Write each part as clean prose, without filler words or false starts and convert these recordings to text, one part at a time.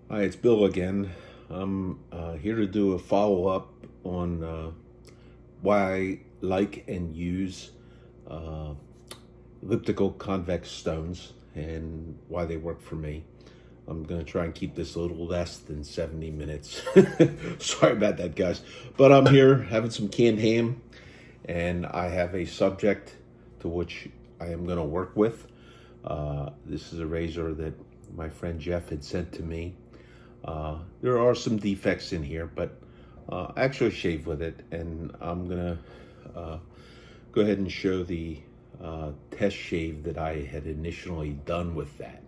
Hi, it's Bill again. I'm here to do a follow up on why I like and use uh, elliptical convex stones and why they work for me. I'm going to try and keep this a little less than 70 minutes. Sorry about that, guys. But I'm here having some canned ham, and I have a subject to which I am going to work with. This is a razor that my friend Jeff had sent to me. There are some defects in here, but I actually shaved with it, and I'm gonna go ahead and show the test shave that I had initially done with that,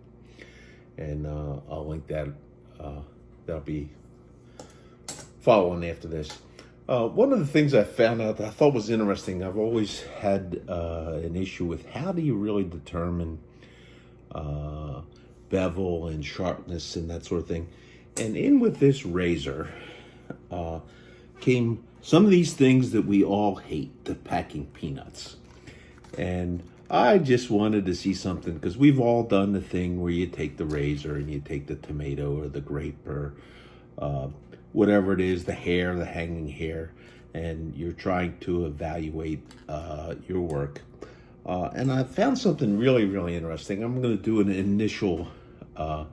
and I'll link that. That'll be following after this. One of the things I found out that I thought was interesting, I've always had an issue with how do you really determine uh, bevel and sharpness and that sort of thing. And in with this razor uh, came some of these things that we all hate, the packing peanuts. And I just wanted to see something because we've all done the thing where you take the razor and you take the tomato or the grape or uh, whatever it is, the hair, the hanging hair, and you're trying to evaluate your work. And I found something really, really interesting. I'm going to do an initial uh,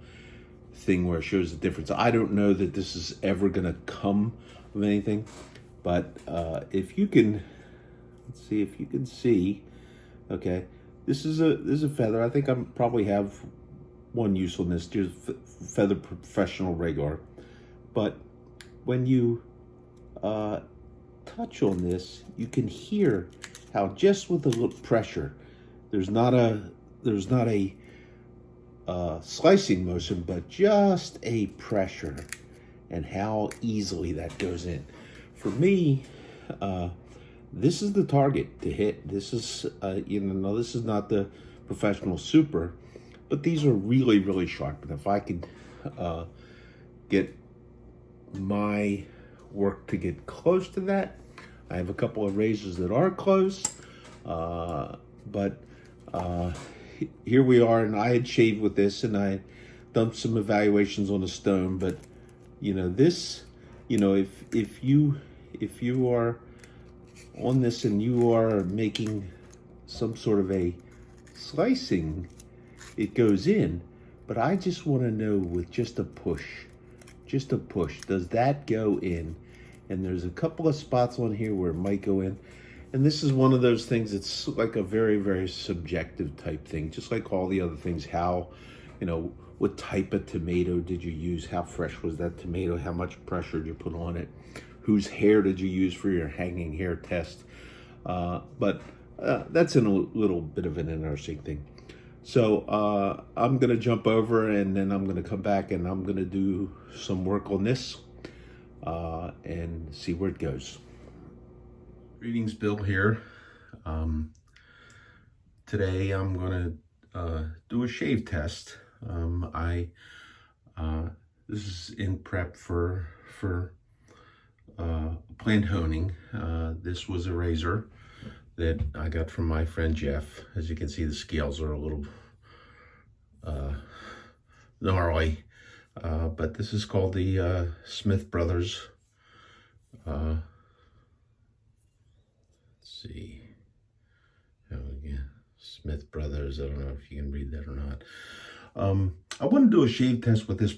thing where it shows the difference. I don't know that this is ever going to come of anything, but if you can, let's see if you can see. Okay, this is a feather. I think I probably have one usefulness. Just feather professional regular, but when you touch on this, you can hear how just with a little pressure, there's not a slicing motion, but just a pressure, and how easily that goes in. For me, uh, this is the target to hit. This is, this is not the professional super, but these are really, really sharp. And if I could uh, get my work to get close to that, I have a couple of razors that are close, but here we are. And I had shaved with this, and I had done some evaluations on the stone. But this, if you are on this and you are making some sort of a slicing, it goes in. But I just want to know with just a push, does that go in? And there's a couple of spots on here where it might go in. And this is one of those things that's like a very, very subjective type thing, just like all the other things. How, what type of tomato did you use? How fresh was that tomato? How much pressure did you put on it? Whose hair did you use for your hanging hair test? But that's a little bit of an interesting thing. So I'm going to jump over, and then I'm going to come back and I'm going to do some work on this and see where it goes. Greetings, Bill here. Today I'm going to do a shave test. This is in prep for planned honing. This was a razor that I got from my friend Jeff. As you can see, the scales are a little gnarly, but this is called the Smith Brothers. Let's see. Oh, yeah. Smith Brothers. I don't know if you can read that or not. I want to do a shave test with this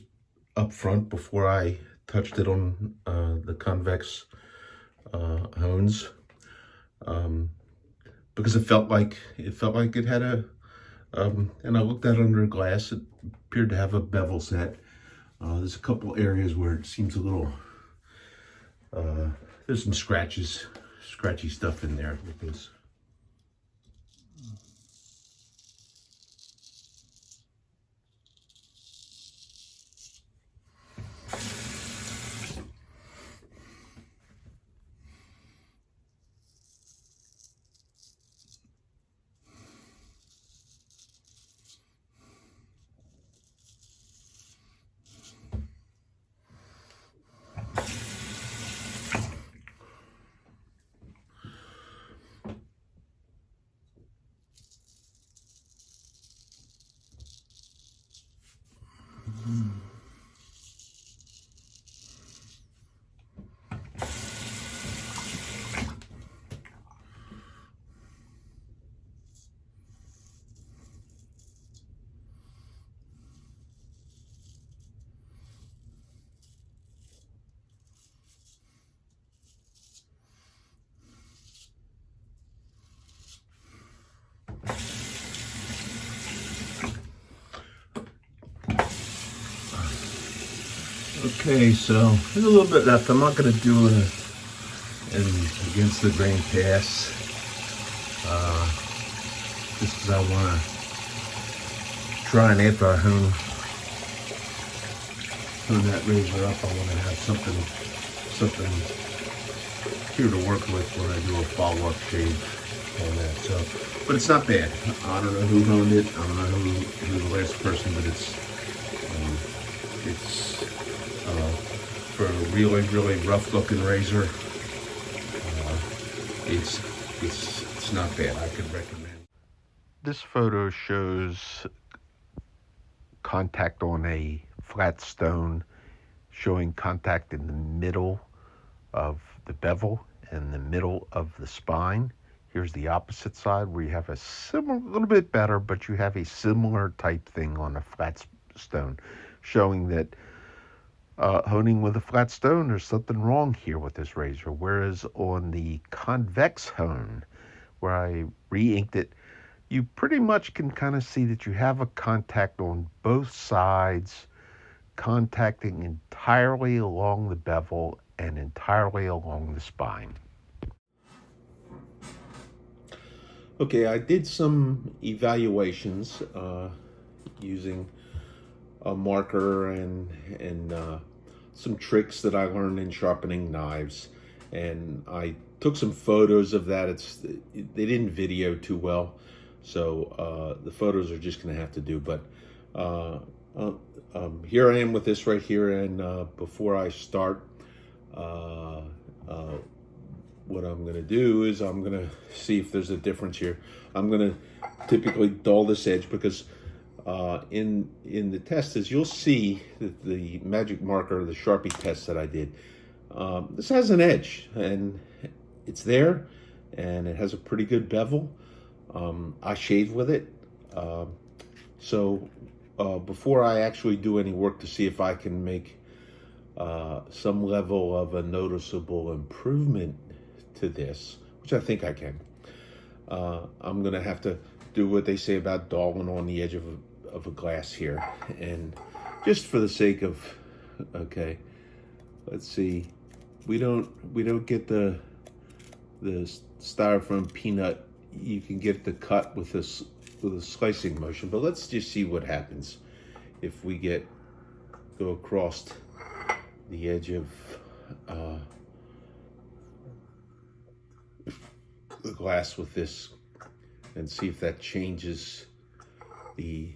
up front before I touched it on the convex hones, because it felt like it had a and I looked at it under glass. It appeared to have a bevel set. There's a couple areas where it seems a little there's some scratchy stuff in there because Okay, so there's a little bit left. I'm not going to do an against the grain pass, just because I want to try, and after I hone that razor up, I want to have something here to work with when I do a follow-up shave on that. So, but it's not bad. I don't know who honed it. I don't know who the last person, but it's for a really, really rough looking razor. It's not bad. I could recommend. This photo shows contact on a flat stone, showing contact in the middle of the bevel and the middle of the spine. Here's the opposite side where you have a similar, little bit better, but you have a similar type thing on a flat stone, showing that honing with a flat stone, there's something wrong here with this razor. Whereas on the convex hone, where I re-inked it, you pretty much can kind of see that you have a contact on both sides, contacting entirely along the bevel and entirely along the spine. Okay, I did some evaluations using a marker and some tricks that I learned in sharpening knives, and I took some photos of that. They didn't video too well, so the photos are just going to have to do. But here I am with this right here, and before I start, what I'm going to do is I'm going to see if there's a difference here. I'm going to typically dull this edge because in the test, as you'll see, the magic marker, the Sharpie test that I did, this has an edge, and it's there, and it has a pretty good bevel. I shave with it, so before I actually do any work to see if I can make some level of a noticeable improvement to this, which I think I can, I'm gonna have to do what they say about dulling on the edge of a glass here, and just for the sake of, okay, let's see, we don't get the styrofoam peanut. You can get the cut with a slicing motion, but let's just see what happens if we go across the edge of the glass with this, and see if that changes the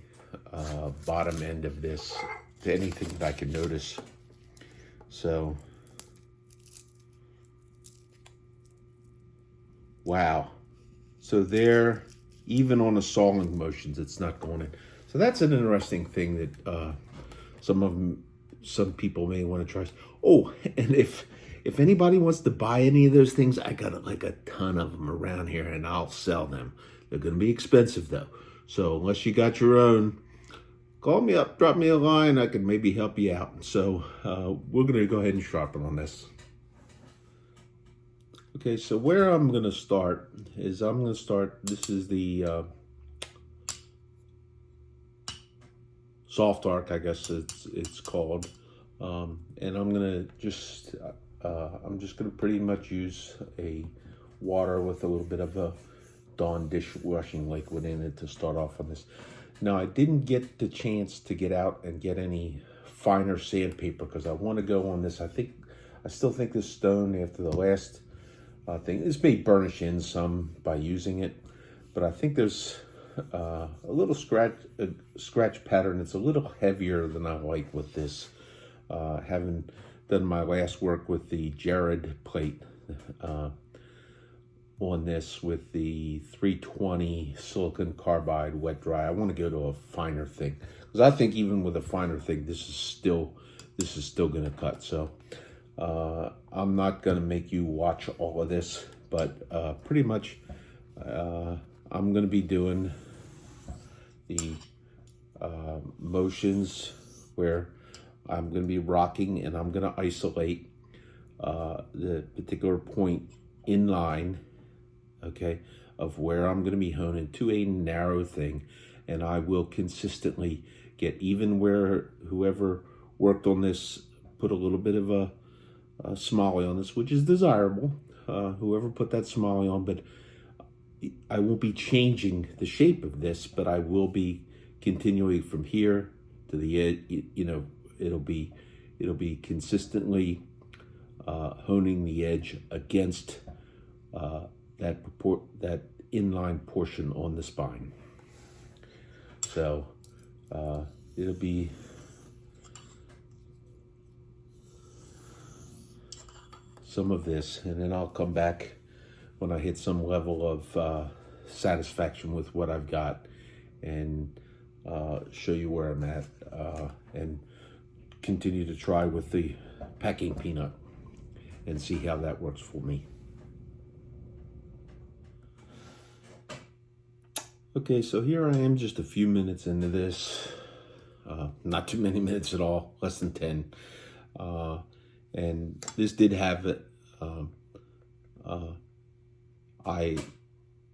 bottom end of this to anything that I can notice. So, wow. So there, even on the sawing motions, it's not going in. So that's an interesting thing that some people may want to try. Oh, and if anybody wants to buy any of those things, I got like a ton of them around here, and I'll sell them. They're going to be expensive though. So unless you got your own, call me up, drop me a line. I can maybe help you out. So we're going to go ahead and sharpen on this. Okay, so where I'm going to start is this is the soft arc, I guess it's called. And I'm going to just pretty much use a water with a little bit of a Dawn dishwashing liquid in it to start off on this. Now, I didn't get the chance to get out and get any finer sandpaper because I want to go on this. I still think this stone, after the last thing, this may burnish in some by using it, but I think there's a little scratch pattern. It's a little heavier than I like with this. Having done my last work with the Jared plate on this with the 320 silicon carbide wet dry, I want to go to a finer thing because I think even with a finer thing, this is still going to cut. So I'm not going to make you watch all of this, but pretty much I'm going to be doing the motions where I'm going to be rocking, and I'm going to isolate the particular point in line, okay, of where I'm going to be honing to a narrow thing, and I will consistently get, even where whoever worked on this put a little bit of a smolly on this, which is desirable. Whoever put that smolly on, but I won't be changing the shape of this, but I will be continuing from here to the edge. You know, it'll be consistently honing the edge against that inline portion on the spine. So it'll be some of this, and then I'll come back when I hit some level of satisfaction with what I've got, and show you where I'm at, and continue to try with the packing peanut and see how that works for me. Okay, so here I am just a few minutes into this, not too many minutes at all, less than 10. And this did have, I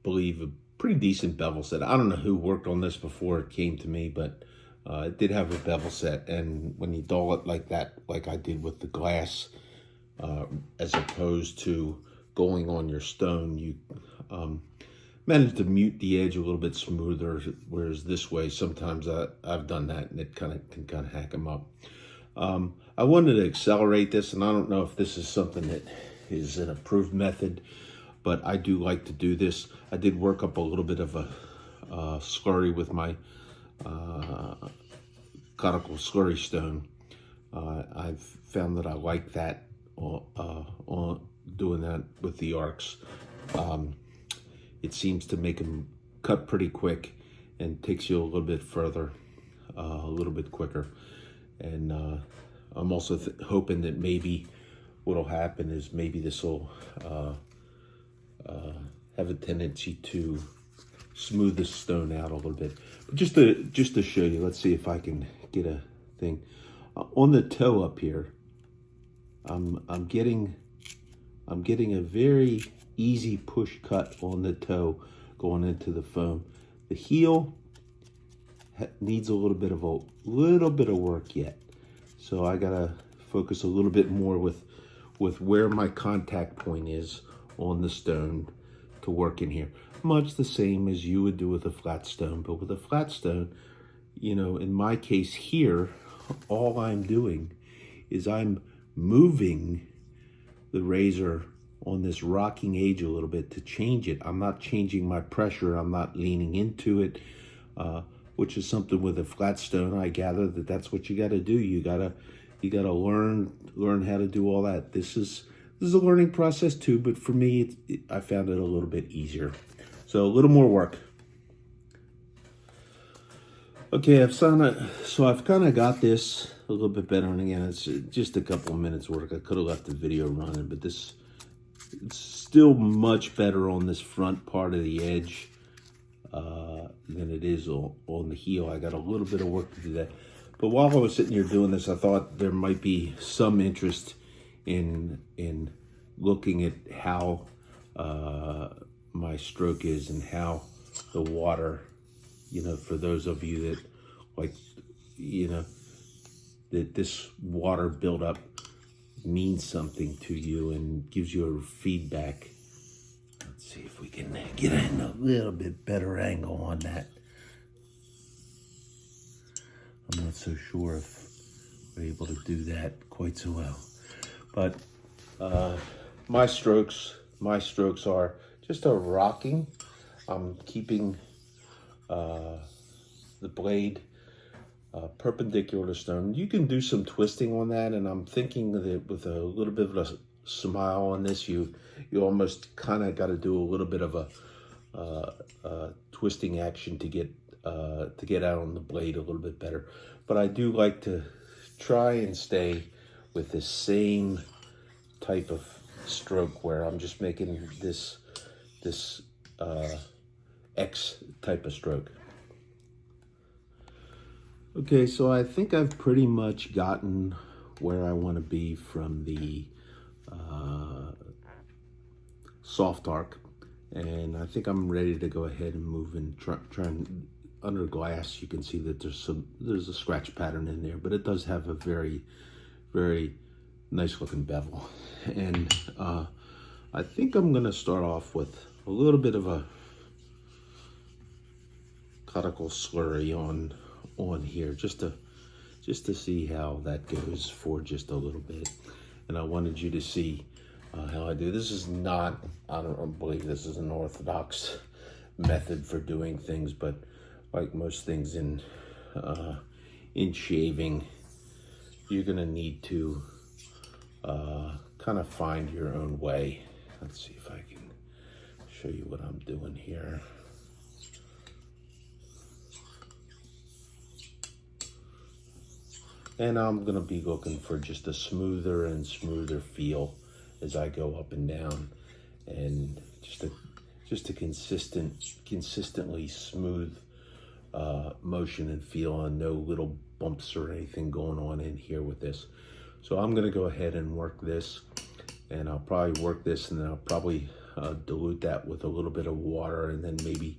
believe, a pretty decent bevel set. I don't know who worked on this before it came to me, but it did have a bevel set. And when you dull it like that, like I did with the glass, as opposed to going on your stone, you manage to mute the edge a little bit smoother, whereas this way, sometimes I've done that and it can kind of hack them up. I wanted to accelerate this, and I don't know if this is something that is an approved method, but I do like to do this. I did work up a little bit of a slurry with my conical slurry stone. I've found that I like that on doing that with the arcs. It seems to make them cut pretty quick and takes you a little bit further, a little bit quicker. And I'm also hoping that maybe what'll happen is maybe this will have a tendency to smooth the stone out a little bit. But just to show you, let's see if I can get a thing on the toe up here. I'm getting a very easy push cut on the toe going into the foam. The heel needs a little bit of work yet, so I gotta focus a little bit more with where my contact point is on the stone to work in here. Much the same as you would do with a flat stone, but with a flat stone, you know, in my case here, all I'm doing is I'm moving the razor on this rocking edge a little bit to change it. I'm not changing my pressure. I'm not leaning into it, which is something with a flat stone. I gather that that's what you got to do. You gotta learn how to do all that. This is a learning process too, but for me, I found it a little bit easier. So a little more work. Okay, I've kind of got this a little bit better, and again, it's just a couple of minutes work. I could have left the video running, but it's still much better on this front part of the edge than it is on the heel. I got a little bit of work to do that. But while I was sitting here doing this, I thought there might be some interest in looking at how my stroke is and how the water, you know, for those of you that like, you know, that this water buildup means something to you and gives you a feedback. Let's see if we can get in a little bit better angle on that. I'm not so sure if we're able to do that quite so well. But my strokes are just a rocking. I'm keeping the blade perpendicular to stone. You can do some twisting on that, and I'm thinking that with a little bit of a smile on this, you almost kind of got to do a little bit of a twisting action to get out on the blade a little bit better. But I do like to try and stay with the same type of stroke where I'm just making this X type of stroke. Okay, so I think I've pretty much gotten where I want to be from the soft arc, and I think I'm ready to go ahead and move and try and under glass. You can see that there's a scratch pattern in there, but it does have a very very nice looking bevel. And I think I'm gonna start off with a little bit of a cuticle slurry on here, just to see how that goes for just a little bit. And I wanted you to see how I do. This is not, I don't believe this is an orthodox method for doing things, but like most things in shaving, you're gonna need to kind of find your own way. Let's see if I can show you what I'm doing here. And I'm gonna be looking for just a smoother and smoother feel as I go up and down, and just a consistently smooth motion and feel, and no little bumps or anything going on in here with this. So I'm gonna go ahead and work this, and I'll probably work this, and then I'll probably dilute that with a little bit of water, and then maybe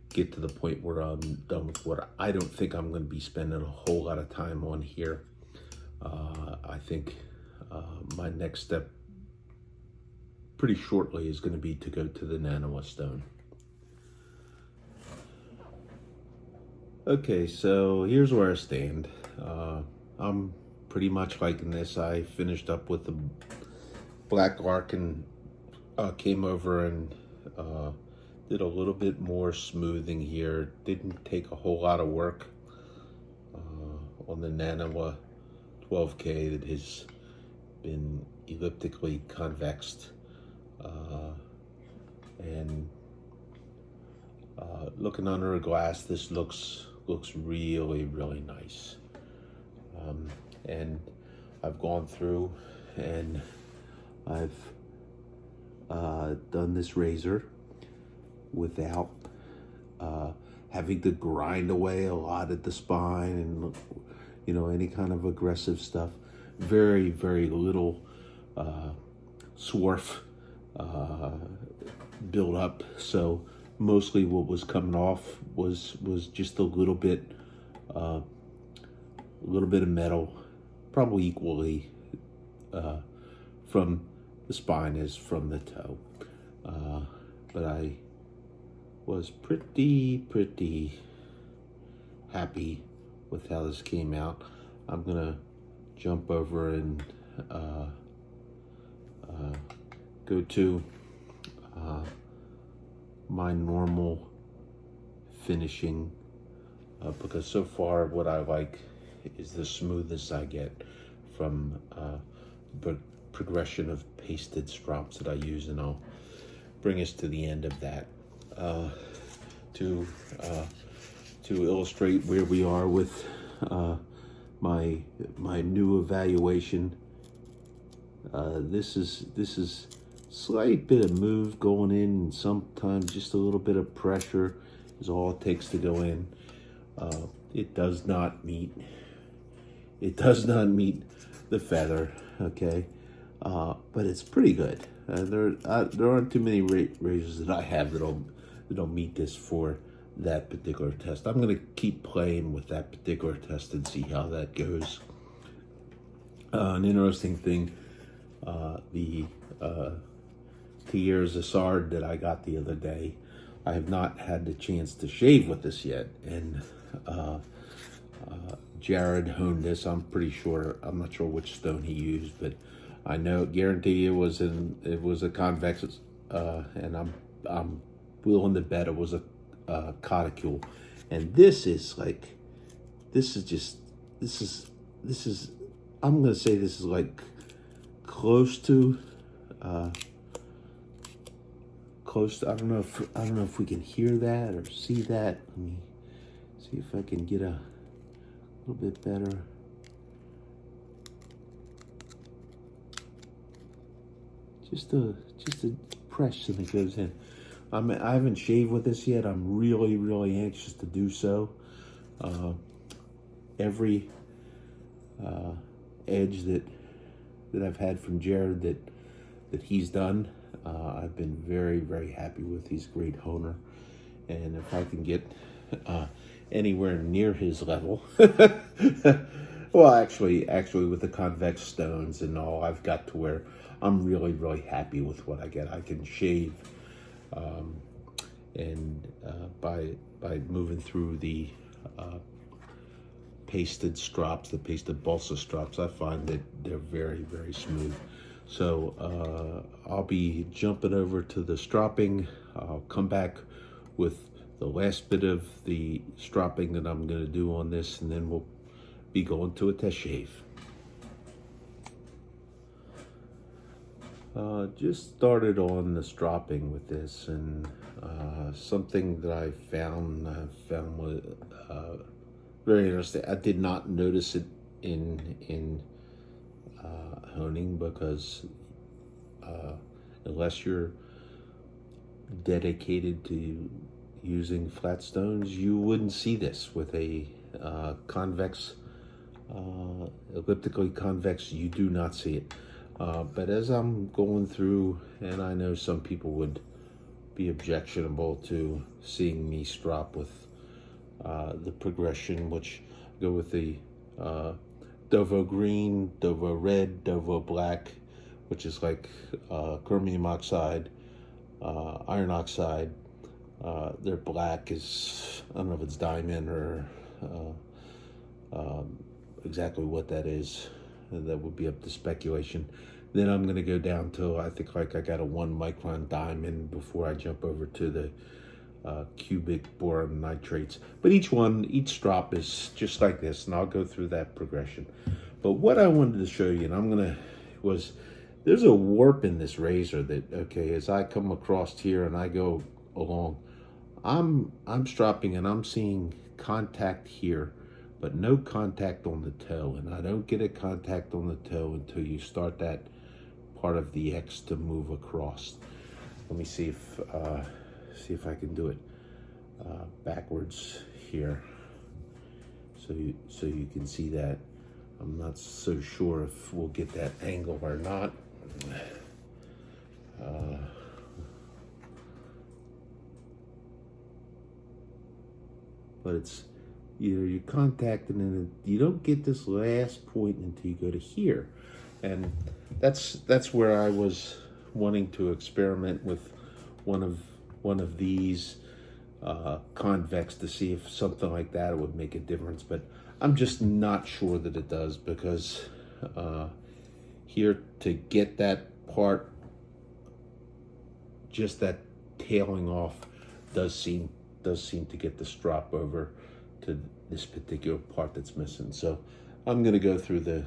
get to the point where I'm done with what I don't think I'm going to be spending a whole lot of time on here. I think my next step pretty shortly is going to be to go to the nano stone. Okay, so here's where I stand. I'm pretty much liking this. I finished up with the black arc and came over and did a little bit more smoothing here. Didn't take a whole lot of work on the Nano 12K that has been elliptically convexed. And looking under a glass, this looks really, really nice. And I've gone through and I've done this razor without having to grind away a lot at the spine and, you know, any kind of aggressive stuff. Very, very little swarf build up. So mostly what was coming off was just a little bit of metal, probably equally from the spine as from the toe. But I was pretty happy with how this came out. I'm gonna jump over and go to my normal finishing, because so far what I like is the smoothness I get from the progression of pasted strops that I use, and I'll bring us to the end of that to illustrate where we are with my new evaluation. This is slight bit of move going in, and sometimes just a little bit of pressure is all it takes to go in. It does not meet the feather, okay, but it's pretty good. There aren't too many razors that I have that'll meet this for that particular test. I'm gonna keep playing with that particular test and see how that goes. An interesting thing, the Thiers Zissard that I got the other day, I have not had the chance to shave with this yet, and Jared honed this. I'm not sure which stone he used, but I guarantee it was a convex, and I'm willing to bet it was a cauticule. And this is I'm gonna say this is like close to I don't know if we can hear that or see that. Let me see if I can get a little bit better. Just a press, and it goes in. I haven't shaved with this yet. I'm really anxious to do so. Every edge that I've had from Jared that he's done, I've been very happy with. He's a great honer, and if I can get anywhere near his level, Well, actually, with the convex stones and all, I've got to where I'm really happy with what I get. I can shave, and by moving through the pasted strops, the pasted balsa strops, I find that they're very smooth. So I'll be jumping over to the stropping. I'll come back with the last bit of the stropping that I'm going to do on this, and then we'll be going to a test shave. Just started on the stropping with this, and something that I found was very interesting. I did not notice it in honing, because unless you're dedicated to using flat stones, you wouldn't see this with a convex, elliptically convex. You do not see it. But as I'm going through, and I know some people would be objectionable to seeing me strop with the progression, which go with the Dovo green, Dovo red, Dovo black, which is like chromium oxide, iron oxide. Their black is, I don't know if it's diamond or exactly what that is. That would be up to speculation. Then I'm going to go down to, I think, like I got a 1 micron diamond before I jump over to the cubic boron nitrates. But each strop is just like this, and I'll go through that progression. But what I wanted to show you, and there's a warp in this razor that, okay, as I come across here and I go along, I'm stropping and I'm seeing contact here, but no contact on the toe. And I don't get a contact on the toe until you start that part of the X to move across. Let me see if I can do it backwards here, so you can see that. I'm not so sure if we'll get that angle or not. But it's either you're contacting and you don't get this last point until you go to here. And that's where I was wanting to experiment with one of these convex to see if something like that would make a difference. But I'm just not sure that it does, because here, to get that part, just that tailing off, does seem to get the strop over to this particular part that's missing. So I'm going to go through the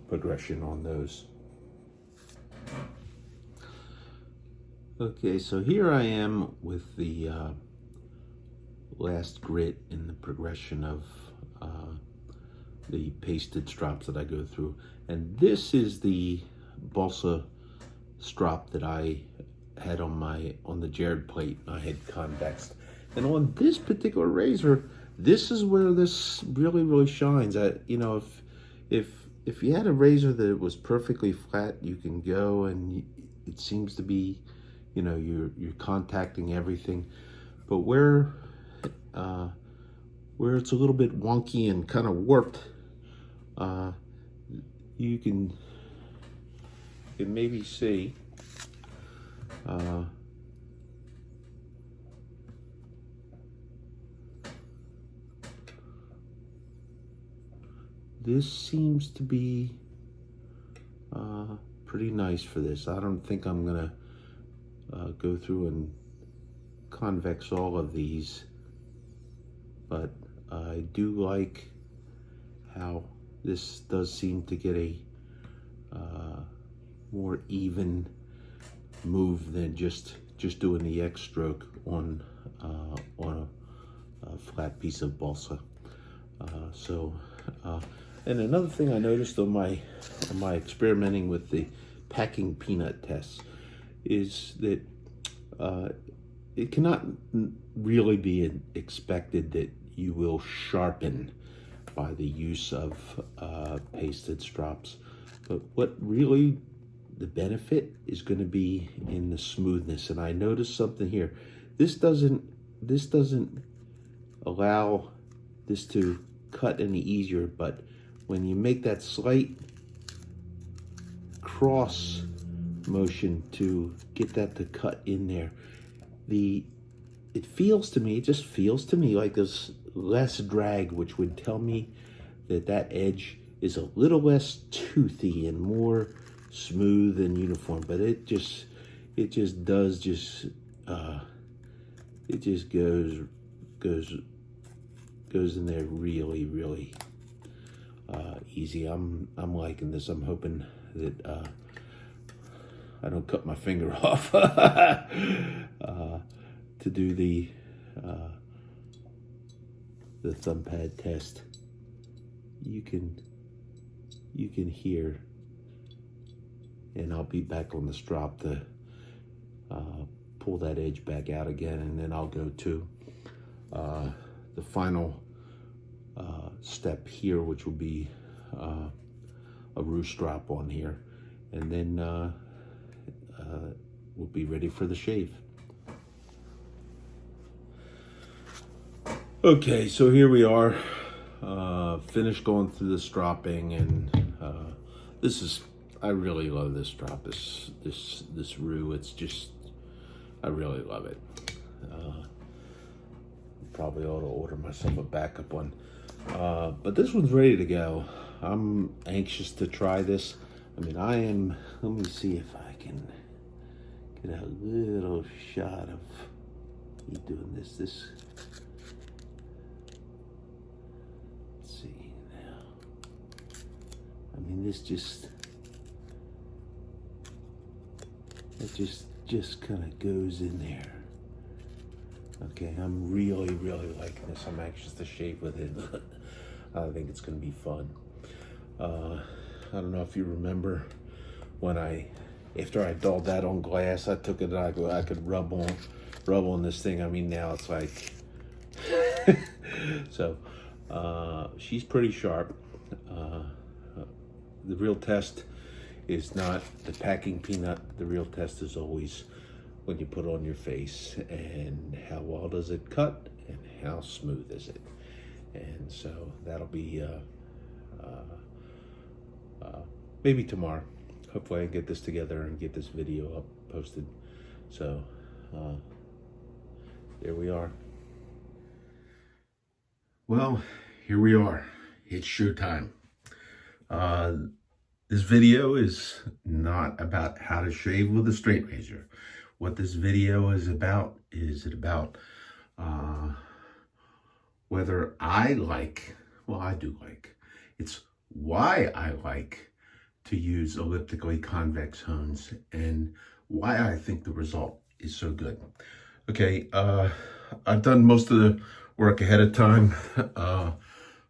progression on those. Okay, so here I am with the last grit in the progression of the pasted strops that I go through. And this is the balsa strop that I had on the Jared plate I had convexed. And on this particular razor, this is where this really shines. If you had a razor that was perfectly flat, you can go and it seems to be, you're contacting everything. But where it's a little bit wonky and kind of warped, you can maybe see this seems to be pretty nice for this. I don't think I'm gonna go through and convex all of these, but I do like how this does seem to get a more even move than just doing the X stroke on a flat piece of balsa. And another thing I noticed on my experimenting with the packing peanut tests is that it cannot really be expected that you will sharpen by the use of pasted strops. But what really the benefit is going to be in the smoothness. And I noticed something here. This doesn't allow this to cut any easier, but when you make that slight cross motion to get that to cut in there, it feels to me, it just feels to me like there's less drag, which would tell me that that edge is a little less toothy and more smooth and uniform. But it just goes in there really, really easy. I'm liking this. I'm hoping that I don't cut my finger off to do the thumb pad test. You can hear, and I'll be back on the strop to pull that edge back out again, and then I'll go to the final step here, which will be a roost drop on here, and then we'll be ready for the shave. Okay, so here we are, finished going through the stropping, and I really love this strop, this roux. It's just, I really love it. Probably ought to order myself a backup one, but this one's ready to go. I'm anxious to try this. I mean, I am. Let me see if I can get a little shot of me doing this. Let's see now. I mean, it just kind of goes in there. Okay, I'm really, really liking this. I'm anxious to shave with it. I think it's going to be fun. I don't know if you remember when after I dulled that on glass, I took it, I could rub on this thing. I mean, now it's like, so, she's pretty sharp. The real test is not the packing peanut. The real test is always when you put it on your face, and how well does it cut, and how smooth is it. And so that'll be maybe tomorrow. Hopefully I can get this together and get this video up, posted. So there we are. Well, here we are. It's showtime. This video is not about how to shave with a straight razor. What this video is about whether I like, well, I do like, it's why I like to use elliptically convex hones and why I think the result is so good. Okay, I've done most of the work ahead of time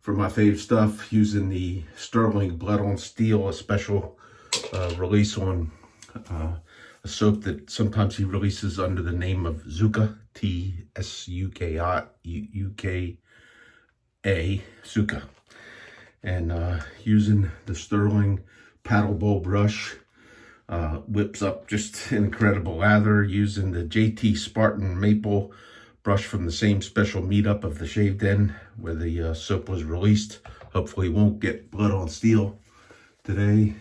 for my fave stuff using the Sterling Blood on Steel, a special release on a soap that sometimes he releases under the name of Zuka, T-S-U-K-A, Zuka. And using the Sterling paddle bowl brush, whips up just incredible lather, using the JT Spartan maple brush from the same special meetup of the Shave Den where the soap was released. Hopefully won't get blood on steel today.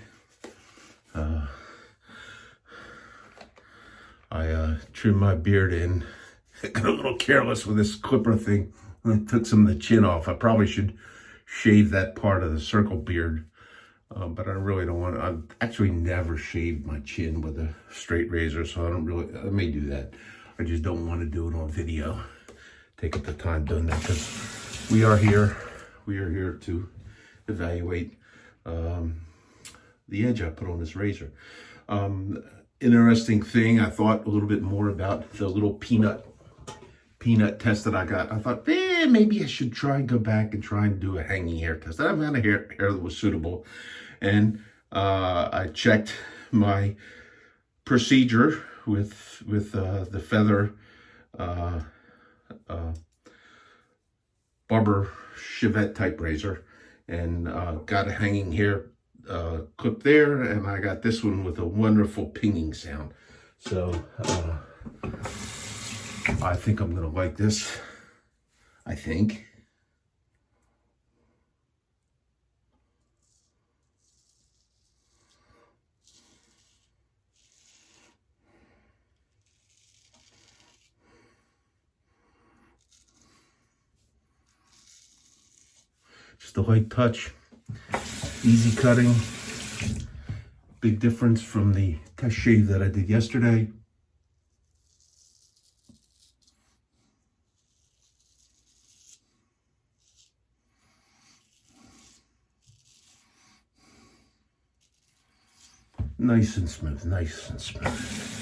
I trimmed my beard in. I got a little careless with this clipper thing. I took some of the chin off. I probably should shave that part of the circle beard, but I really don't want to. I've actually never shaved my chin with a straight razor, so I may do that. I just don't want to do it on video. Take up the time doing that, because we are here to evaluate the edge I put on this razor. Interesting thing, I thought a little bit more about the little peanut test that I got. I thought, maybe I should try and go back and try and do a hanging hair test. I haven't had a hair that was suitable. And I checked my procedure with the feather Barber Chevette type razor, and got a hanging hair clip there, and I got this one with a wonderful pinging sound. So I think I'm gonna like this. I think. Just a light touch, easy cutting. Big difference from the test shave that I did yesterday. Nice and smooth, nice and smooth.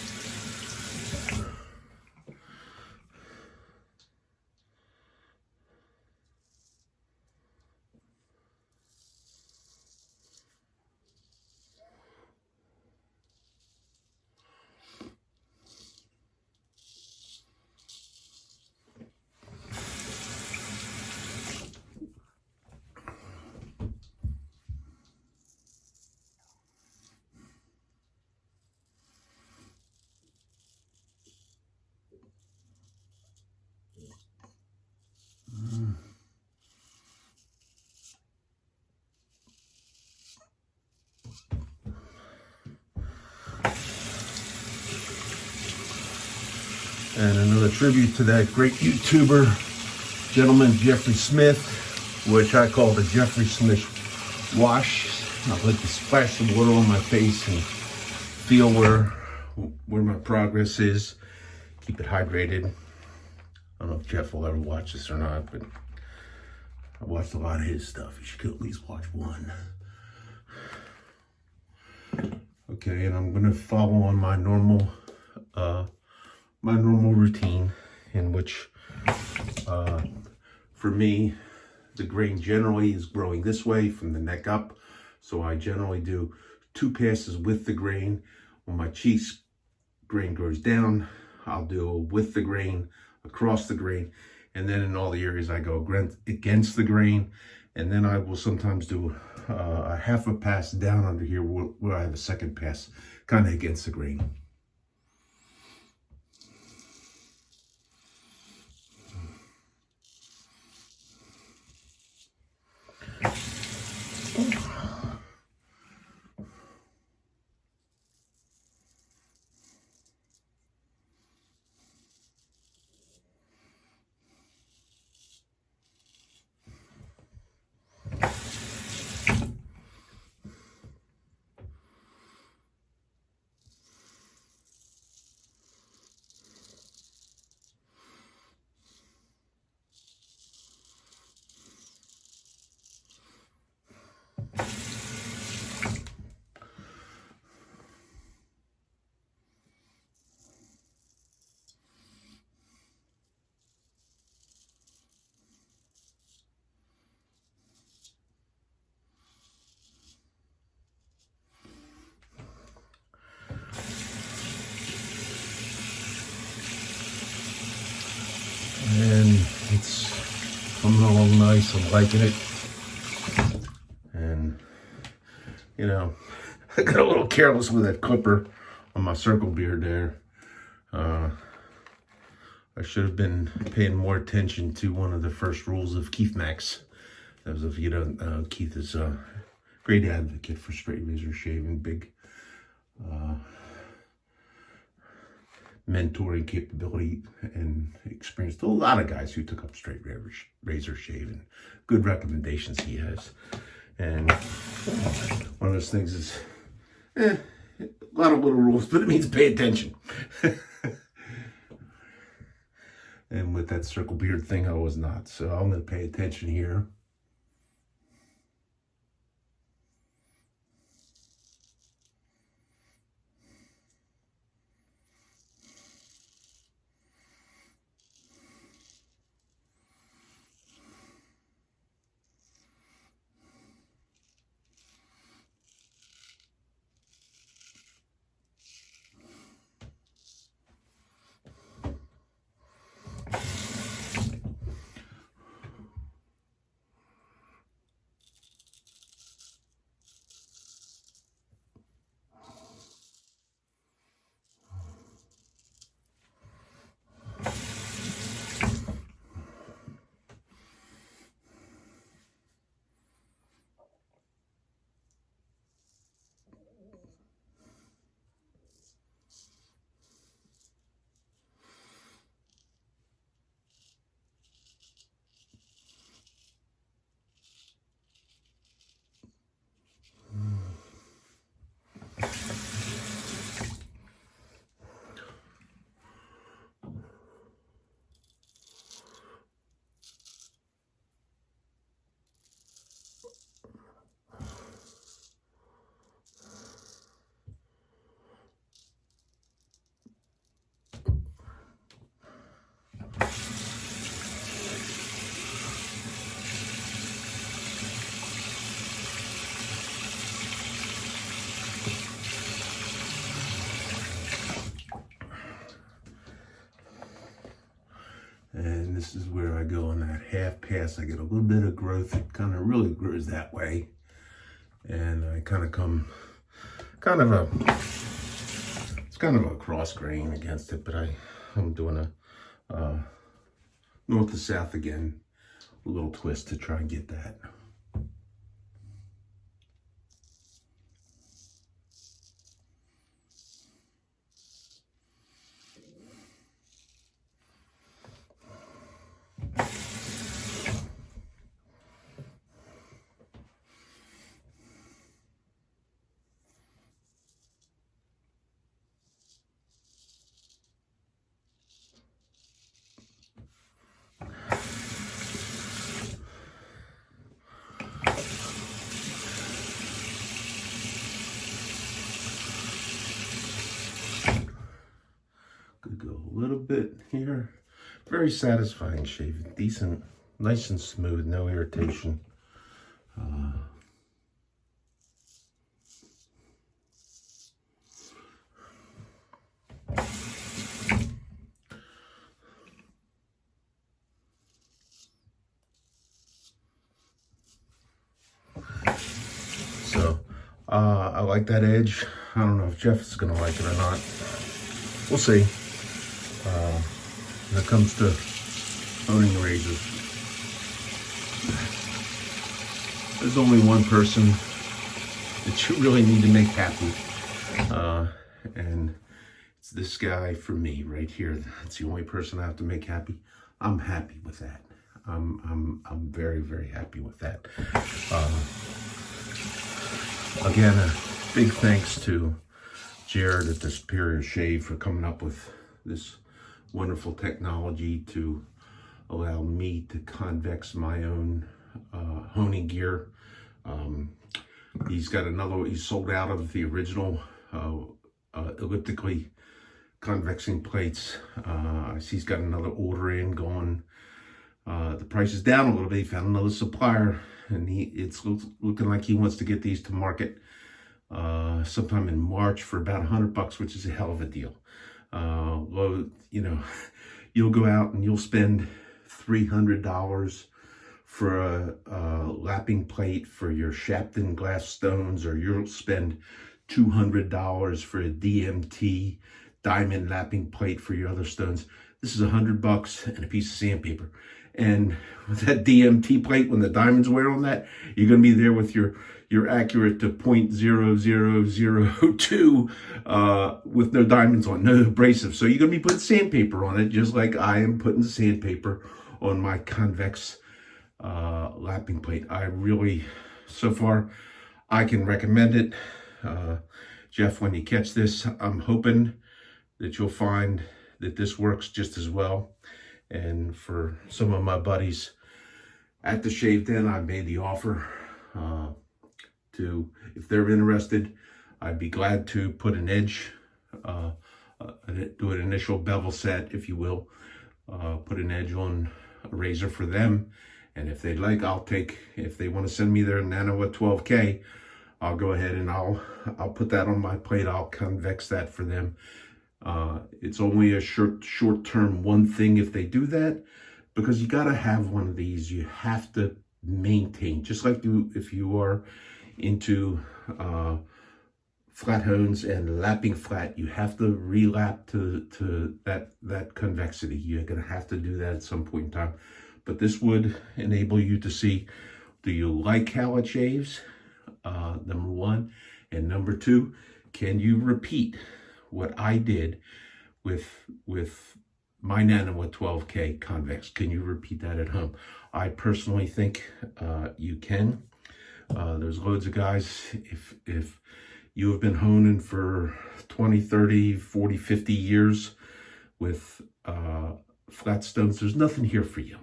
And another tribute to that great YouTuber, gentleman Jeffrey Smith, which I call the Jeffrey Smith wash. I like to splash some water on my face and feel where my progress is. Keep it hydrated. I don't know if Jeff will ever watch this or not, but I watched a lot of his stuff. You should at least watch one. Okay, and I'm gonna follow on my normal routine, in which for me, the grain generally is growing this way from the neck up. So I generally do 2 passes with the grain. When my cheeks grain grows down, I'll do with the grain, across the grain, and then in all the areas I go against the grain. And then I will sometimes do a half a pass down under here where I have a second pass kind of against the grain. And it's coming along nice. I'm liking it. And, you know, I got a little careless with that clipper on my circle beard there. I should have been paying more attention to one of the first rules of Keith Max. That was, if you don't, Keith is a great advocate for straight razor shaving, big mentoring capability and experience to a lot of guys who took up straight razor shaving. Good recommendations he has. And one of those things is, a lot of little rules, but it means pay attention. And with that circle beard thing, I was not. So I'm going to pay attention here. this is where I go on that half pass. I get a little bit of growth. It kind of really grows that way. And I kind of come, it's kind of a cross grain against it, but I'm doing a north to south again, a little twist to try and get that. Could go a little bit here. Very satisfying shave, decent, nice and smooth, no irritation. So I like that edge. I don't know if Jeff is gonna like it or not. We'll see. When it comes to owning razors, there's only one person that you really need to make happy, and it's this guy for me right here. That's the only person I have to make happy. I'm happy with that. I'm very, very happy with that. Again, a big thanks to Jared at the Superior Shave for coming up with this wonderful technology to allow me to convex my own honing gear. He's got another, he's sold out of the original elliptically convexing plates. He's got another order in going. The price is down a little bit. He found another supplier, and it's looking like he wants to get these to market sometime in March for about $100, which is a hell of a deal. Well, you know, you'll go out and you'll spend $300 for a lapping plate for your Shapton glass stones, or you'll spend $200 for a DMT diamond lapping plate for your other stones. This is $100 and a piece of sandpaper. And with that DMT plate, when the diamonds wear on that, you're going to be there with your accurate to 0.0002 with no diamonds on, no abrasive. So you're going to be putting sandpaper on it, just like I am putting sandpaper on my convex lapping plate. I really, so far, I can recommend it. Jeff, when you catch this, I'm hoping that you'll find that this works just as well. And for some of my buddies at the Shave Den, I made the offer to, if they're interested, I'd be glad to put an edge, do an initial bevel set, if you will, put an edge on a razor for them. And if they'd like, I'll take, if they want to send me their Nano at 12K, I'll go ahead and I'll put that on my plate. I'll convex that for them. It's only a short-term one thing if they do that, because you got to have one of these. You have to maintain, just like if you are into flat hones and lapping flat, you have to relap to that convexity. You're going to have to do that at some point in time. But this would enable you to see, do you like how it shaves? Number one. And number two, can you repeat what I did with my Nano at 12K convex? Can you repeat that at home? I personally think you can. There's loads of guys, if you have been honing for 20, 30, 40, 50 years with flat stones, there's nothing here for you.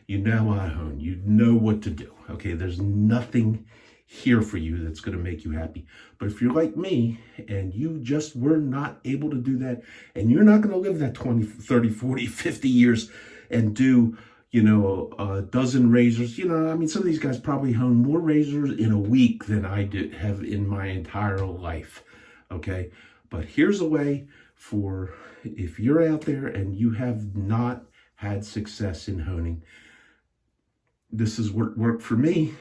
You know how to hone. You know what to do. Okay, there's nothing here for you that's going to make you happy. But if you're like me and you just were not able to do that, and you're not going to live that 20, 30, 40, 50 years and do, you know, a dozen razors. You know, I mean, some of these guys probably hone more razors in a week than I have in my entire life. Okay, but here's a way for, if you're out there and you have not had success in honing. This has worked for me,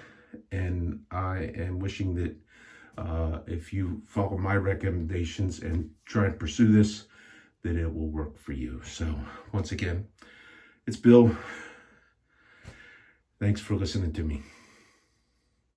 and I am wishing that if you follow my recommendations and try and pursue this, that it will work for you. So once again, it's Bill. Thanks for listening to me.